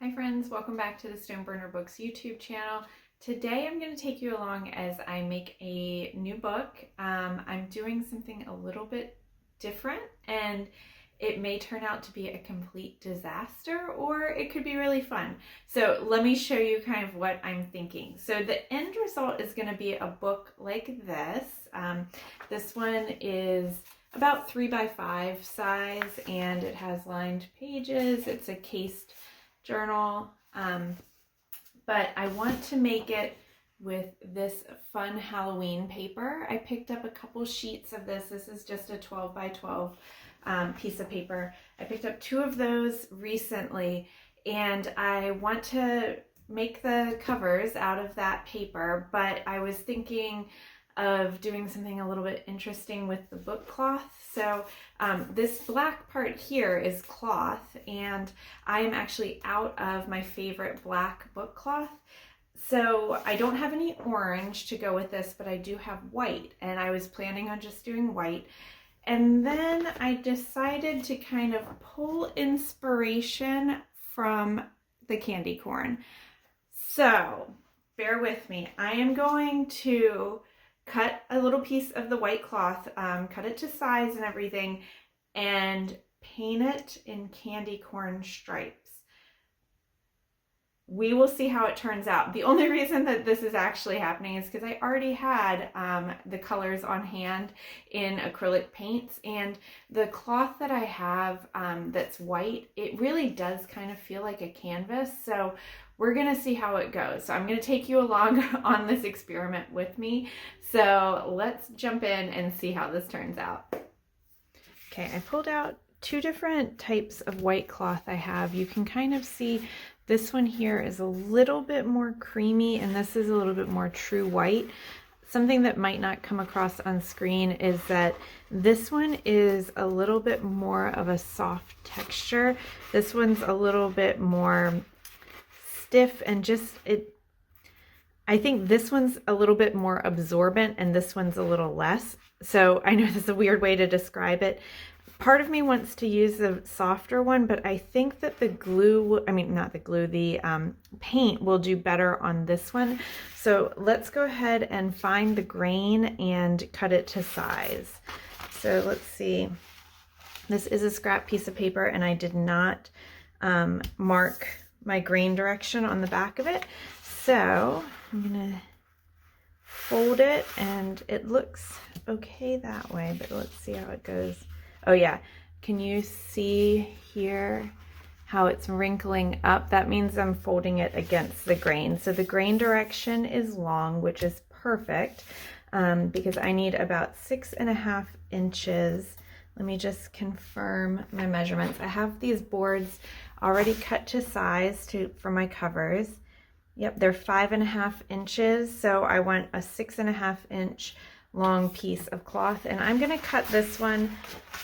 Hi friends, welcome back to the StoneburnerBooks YouTube channel. Today I'm going to take you along as I make a new book. I'm doing something a little bit different and it may turn out to be a complete disaster or it could be really fun. So let me show you kind of what I'm thinking. So the end result is going to be a book like this. This one is about 3x5 size and it has lined pages. It's a cased journal, but I want to make it with this fun Halloween paper. I picked up a couple sheets of this. This is just a 12x12 piece of paper. I picked up 2 of those recently and I want to make the covers out of that paper, but I was thinking of doing something a little bit interesting with the book cloth. So this black part here is cloth and I am actually out of my favorite black book cloth. So I don't have any orange to go with this, but I do have white and I was planning on just doing white. And then I decided to kind of pull inspiration from the candy corn. So bear with me. I am going to cut a little piece of the white cloth, cut it to size and everything, and paint it in candy corn stripes. We will see how it turns out. The only reason that this is actually happening is because I already had the colors on hand in acrylic paints, and the cloth that I have that's white, it really does kind of feel like a canvas. So we're gonna see how it goes. So I'm gonna take you along on this experiment with me. So let's jump in and see how this turns out. Okay, I pulled out 2 different types of white cloth I have. You can kind of see this one here is a little bit more creamy and this is a little bit more true white. Something that might not come across on screen is that this one is a little bit more of a soft texture. This one's a little bit more stiff and I think this one's a little bit more absorbent and this one's a little less. So I know this is a weird way to describe it. Part of me wants to use the softer one, but I think that the paint will do better on this one. So let's go ahead and find the grain and cut it to size. So let's see. This is a scrap piece of paper and I did not mark my grain direction on the back of it. So I'm gonna fold it and it looks okay that way, but let's see how it goes. Oh yeah, can you see here how it's wrinkling up? That means I'm folding it against the grain. So the grain direction is long, which is perfect because I need about 6.5 inches. Let me just confirm my measurements. I have these boards already cut to size for my covers. Yep, they're 5.5 inches. So I want a 6.5 inch long piece of cloth and I'm going to cut this one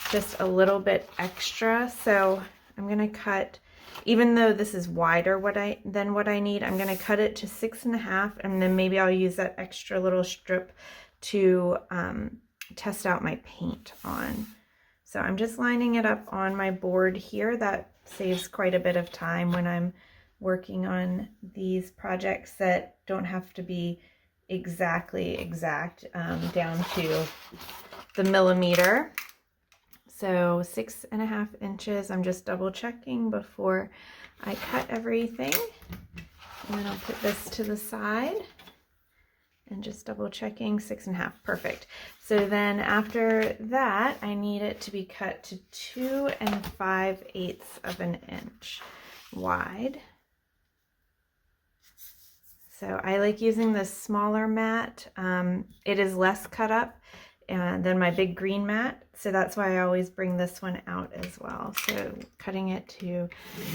just a little bit extra. So I'm going to cut, even though this is wider than what I need, I'm going to cut it to 6.5 and then maybe I'll use that extra little strip to test out my paint on. So I'm just lining it up on my board here. That saves quite a bit of time when I'm working on these projects that don't have to be exactly exact down to the millimeter. So 6.5 inches. I'm just double checking before I cut everything. And then I'll put this to the side and just double checking 6.5. Perfect. So then after that, I need it to be cut to 2 5/8 of an inch wide. So I like using this smaller mat. It is less cut up than my big green mat. So that's why I always bring this one out as well. So cutting it to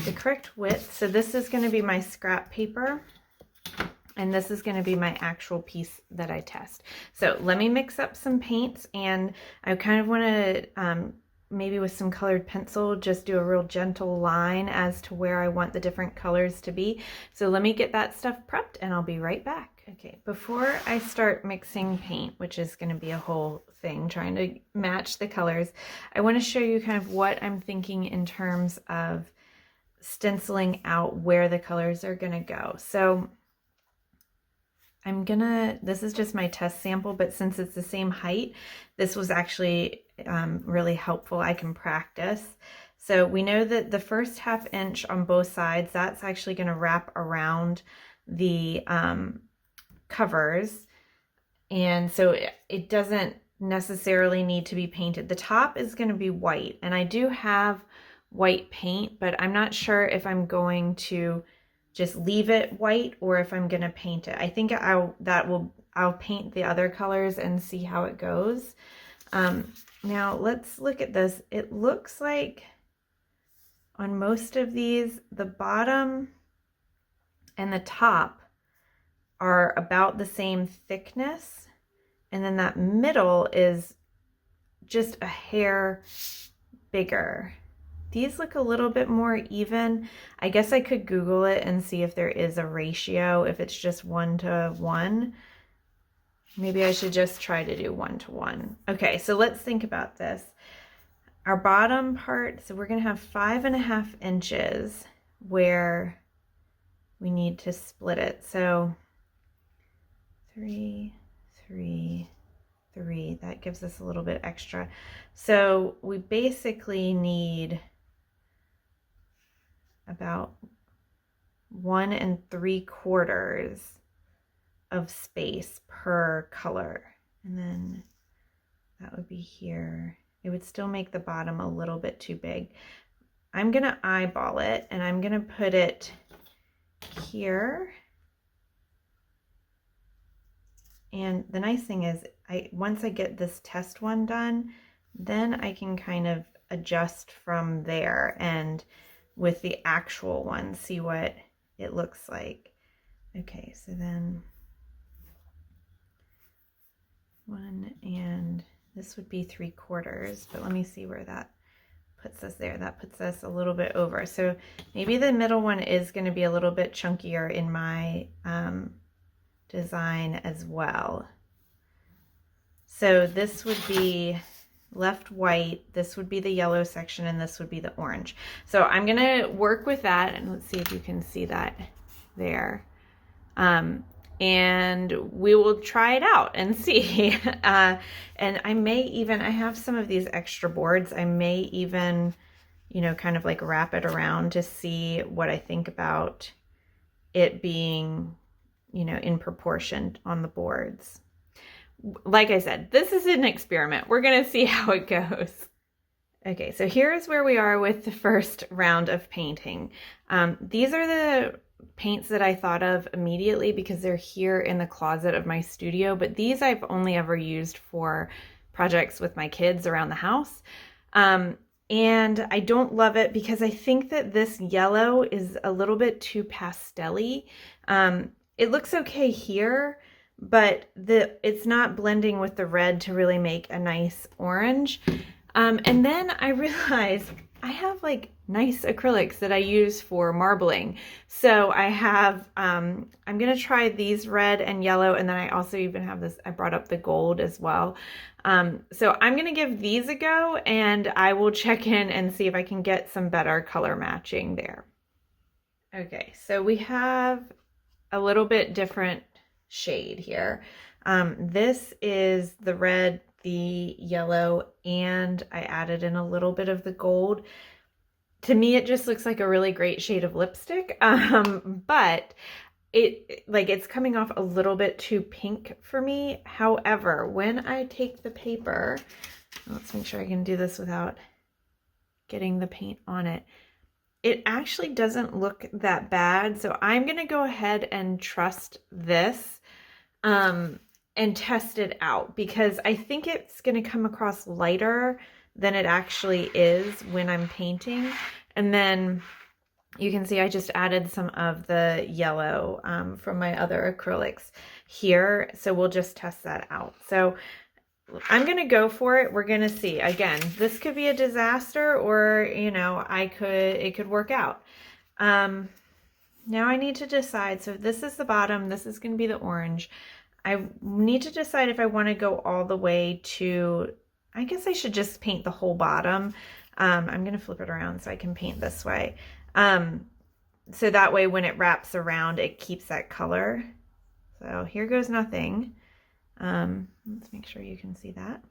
the correct width. So this is going to be my scrap paper. And this is going to be my actual piece that I test. So let me mix up some paints and I kind of want to maybe with some colored pencil, just do a real gentle line as to where I want the different colors to be. So let me get that stuff prepped and I'll be right back. Okay, before I start mixing paint, which is going to be a whole thing, trying to match the colors, I want to show you kind of what I'm thinking in terms of stenciling out where the colors are gonna go. So this is just my test sample, but since it's the same height, this was actually really helpful. I can practice. So we know that the first 1/2 inch on both sides, that's actually gonna wrap around the covers. And so it doesn't necessarily need to be painted. The top is gonna be white, and I do have white paint, but I'm not sure if I'm going to just leave it white or if I'm gonna paint it. I think I'll paint the other colors and see how it goes. Now let's look at this. It looks like on most of these, the bottom and the top are about the same thickness, and then that middle is just a hair bigger. These look a little bit more even. I guess I could Google it and see if there is a ratio, if it's just 1 to 1. Maybe I should just try to do 1 to 1. Okay, so let's think about this. Our bottom part, so we're gonna have 5.5 inches where we need to split it. So 3, 3, 3, that gives us a little bit extra. So we basically need about 1 3/4 of space per color. And then that would be here. It would still make the bottom a little bit too big. I'm gonna eyeball it, and I'm gonna put it here. And the nice thing is, once I get this test one done, then I can kind of adjust from there, and with the actual one, see what it looks like. Okay, so then 1, and this would be 3/4, but let me see where that puts us there. That puts us a little bit over. So maybe the middle one is going to be a little bit chunkier in my design as well. So this would be left white, this would be the yellow section, and this would be the orange. So I'm gonna work with that, and let's see if you can see that there. And we will try it out and see. And I may even, I have some of these extra boards, I may even, you know, kind of like wrap it around to see what I think about it being, you know, in proportion on the boards. Like I said, this is an experiment. We're gonna see how it goes. Okay, so here's where we are with the first round of painting. These are the paints that I thought of immediately because they're here in the closet of my studio, but these I've only ever used for projects with my kids around the house. And I don't love it because I think that this yellow is a little bit too pastel-y. It looks okay here, but it's not blending with the red to really make a nice orange. And then I realized I have like nice acrylics that I use for marbling. So I have, I'm gonna try these red and yellow, and then I also even have this, I brought up the gold as well. So I'm gonna give these a go, and I will check in and see if I can get some better color matching there. Okay, so we have a little bit different shade here. This is the red, the yellow, and I added in a little bit of the gold. To me, it just looks like a really great shade of lipstick, but it's coming off a little bit too pink for me. However, when I take the paper, let's make sure I can do this without getting the paint on it. It actually doesn't look that bad. So I'm gonna go ahead and trust this and test it out, because I think it's gonna come across lighter than it actually is when I'm painting. And then you can see I just added some of the yellow from my other acrylics here. So we'll just test that out. So I'm gonna go for it. We're gonna see. Again, this could be a disaster, or you know, it could work out. Now I need to decide. So this is the bottom, this is gonna be the orange. I need to decide if I want to go all the way to, I guess I should just paint the whole bottom. I'm gonna flip it around so I can paint this way. So that way when it wraps around, it keeps that color. So here goes nothing. Let's make sure you can see that.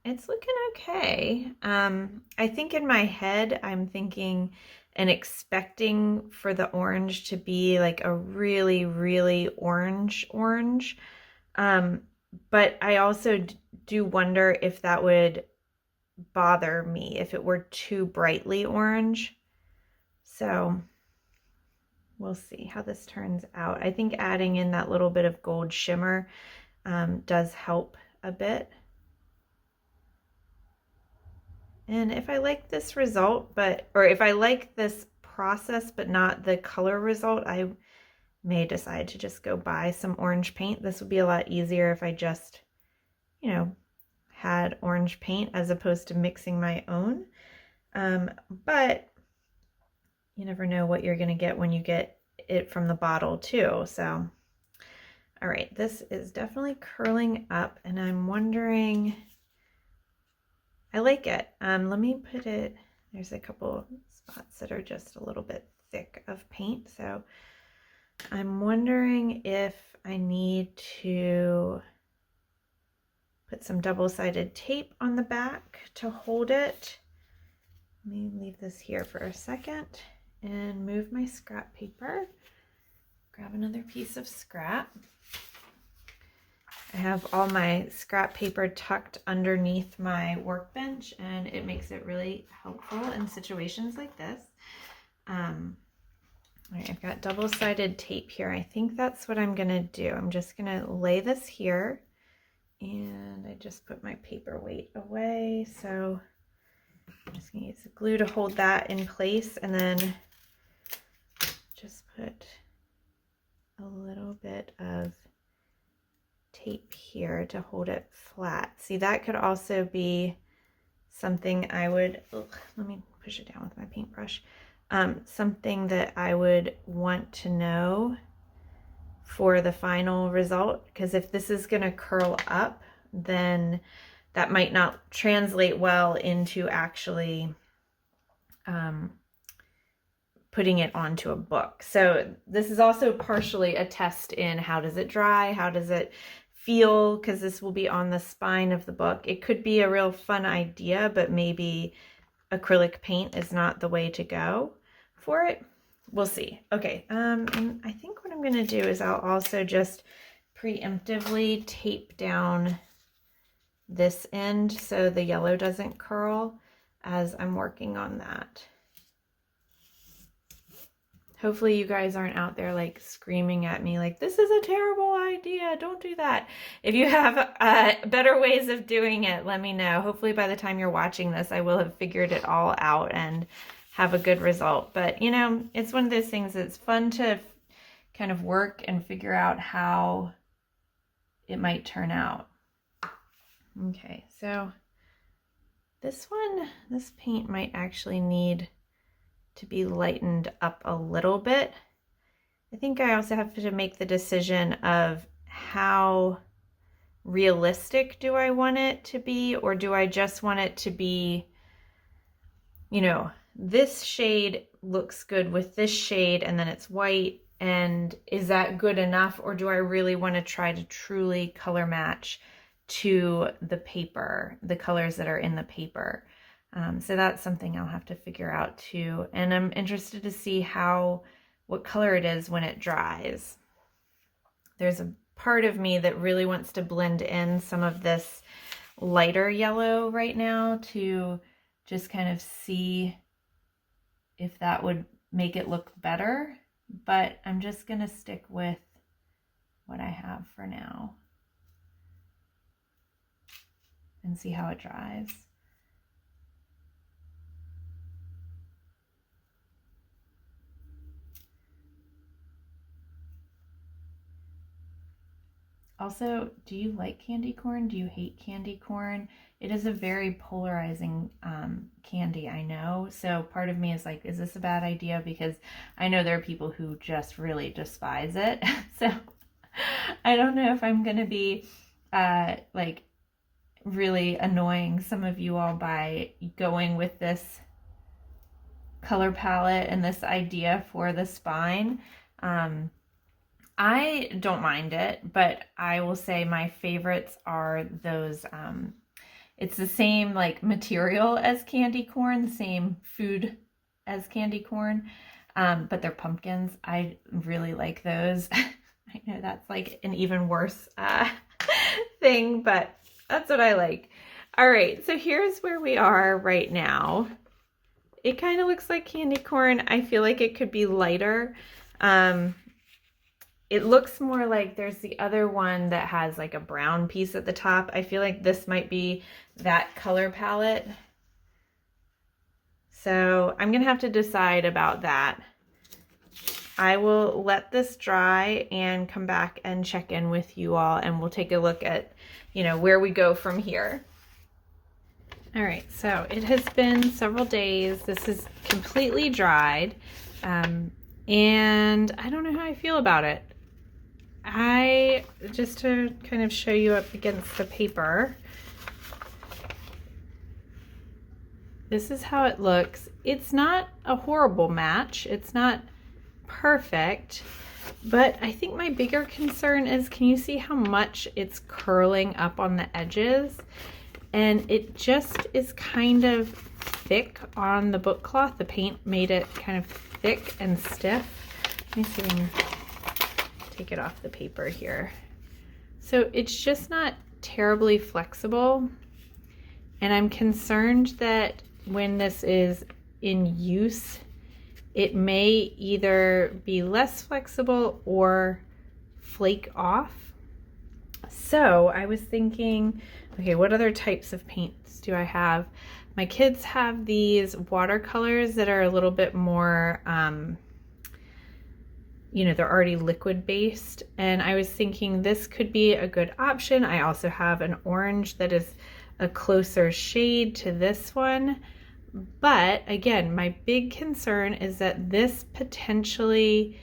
It's looking okay. I think in my head, I'm thinking and expecting for the orange to be like a really, really orange. But I also do wonder if that would bother me if it were too brightly orange. So we'll see how this turns out. I think adding in that little bit of gold shimmer does help a bit. And if I like this result, or if I like this process but not the color result, I may decide to just go buy some orange paint. This would be a lot easier if I just, you know, had orange paint as opposed to mixing my own. But you never know what you're going to get when you get it from the bottle too. So, all right, this is definitely curling up and I'm wondering, I like it. Let me put it, there's a couple spots that are just a little bit thick of paint. So I'm wondering if I need to put some double-sided tape on the back to hold it. Let me leave this here for a second and move my scrap paper. Grab another piece of scrap. I have all my scrap paper tucked underneath my workbench and it makes it really helpful in situations like this. All right, I've got double-sided tape here. I think that's what I'm gonna do. I'm just gonna lay this here and I just put my paperweight away. So I'm just gonna use the glue to hold that in place and then just put a little bit of tape here to hold it flat. See, that could also be something I would, let me push it down with my paintbrush. Something that I would want to know for the final result, because if this is going to curl up, then that might not translate well into actually putting it onto a book. So this is also partially a test in how does it dry, how does it feel, because this will be on the spine of the book. It could be a real fun idea, but maybe acrylic paint is not the way to go for it. We'll see. Okay, and I think what I'm going to do is I'll also just preemptively tape down this end so the yellow doesn't curl as I'm working on that. Hopefully you guys aren't out there like screaming at me like, this is a terrible idea, don't do that. If you have better ways of doing it, let me know. Hopefully by the time you're watching this, I will have figured it all out and have a good result. But you know, it's one of those things that's fun to kind of work and figure out how it might turn out. Okay, so this paint might actually need to be lightened up a little bit. I think I also have to make the decision of how realistic do I want it to be, or do I just want it to be, you know, this shade looks good with this shade and then it's white, and is that good enough, or do I really want to try to truly color match to the paper, the colors that are in the paper? So that's something I'll have to figure out too. And I'm interested to see what color it is when it dries. There's a part of me that really wants to blend in some of this lighter yellow right now to just kind of see if that would make it look better, but I'm just going to stick with what I have for now and see how it dries. Also, do you like candy corn? Do you hate candy corn? It is a very polarizing candy, I know. So part of me is like, is this a bad idea? Because I know there are people who just really despise it. So I don't know if I'm going to be like really annoying some of you all by going with this color palette and this idea for the spine. I don't mind it, but I will say my favorites are those, it's the same like material as candy corn, the same food as candy corn, but they're pumpkins. I really like those. I know that's like an even worse thing, but that's what I like. All right, so here's where we are right now. It kind of looks like candy corn. I feel like it could be lighter. It looks more like there's the other one that has like a brown piece at the top. I feel like this might be that color palette. So I'm gonna have to decide about that. I will let this dry and come back and check in with you all, and we'll take a look at, you know, where we go from here. All right, so it has been several days. This is completely dried, and I don't know how I feel about it. Just to kind of show you up against the paper, this is how it looks. It's not a horrible match. It's not perfect, but I think my bigger concern is, can you see how much it's curling up on the edges? And it just is kind of thick on the book cloth. The paint made it kind of thick and stiff. Let me see if I can take it off the paper here. So it's just not terribly flexible, and I'm concerned that when this is in use, it may either be less flexible or flake off. So I was thinking, okay, what other types of paints do I have? My kids have these watercolors that are a little bit more, you know, they're already liquid based, and I was thinking this could be a good option. I also have an orange that is a closer shade to this one, but again, my big concern is that this potentially,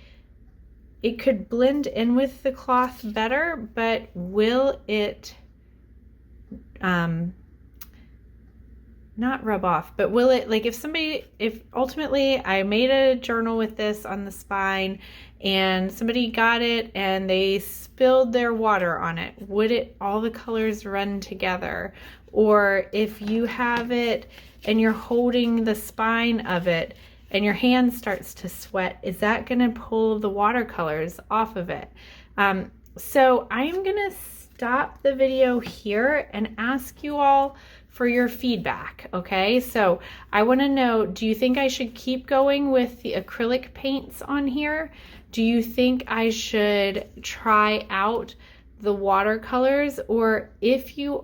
it could blend in with the cloth better, but will it not rub off, but will it, like if ultimately I made a journal with this on the spine and somebody got it and they spilled their water on it, would it, all the colors run together? Or if you have it and you're holding the spine of it and your hand starts to sweat, is that going to pull the watercolors off of it? So I'm going to stop the video here and ask you all for your feedback, okay? So I want to know, do you think I should keep going with the acrylic paints on here? Do you think I should try out the watercolors? Or if you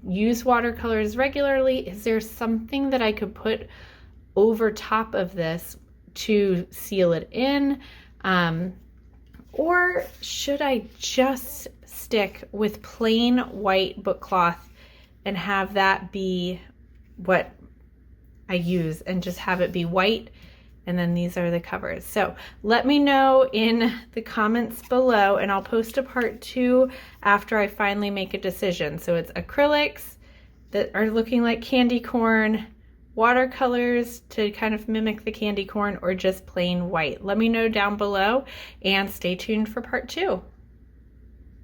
use watercolors regularly, is there something that I could put over top of this to seal it in? Or should I just stick with plain white book cloth and have that be what I use, and just have it be white, and then these are the covers? So let me know in the comments below, and I'll post a part 2 after I finally make a decision. So it's acrylics that are looking like candy corn, watercolors to kind of mimic the candy corn, or just plain white. Let me know down below, and stay tuned for part 2.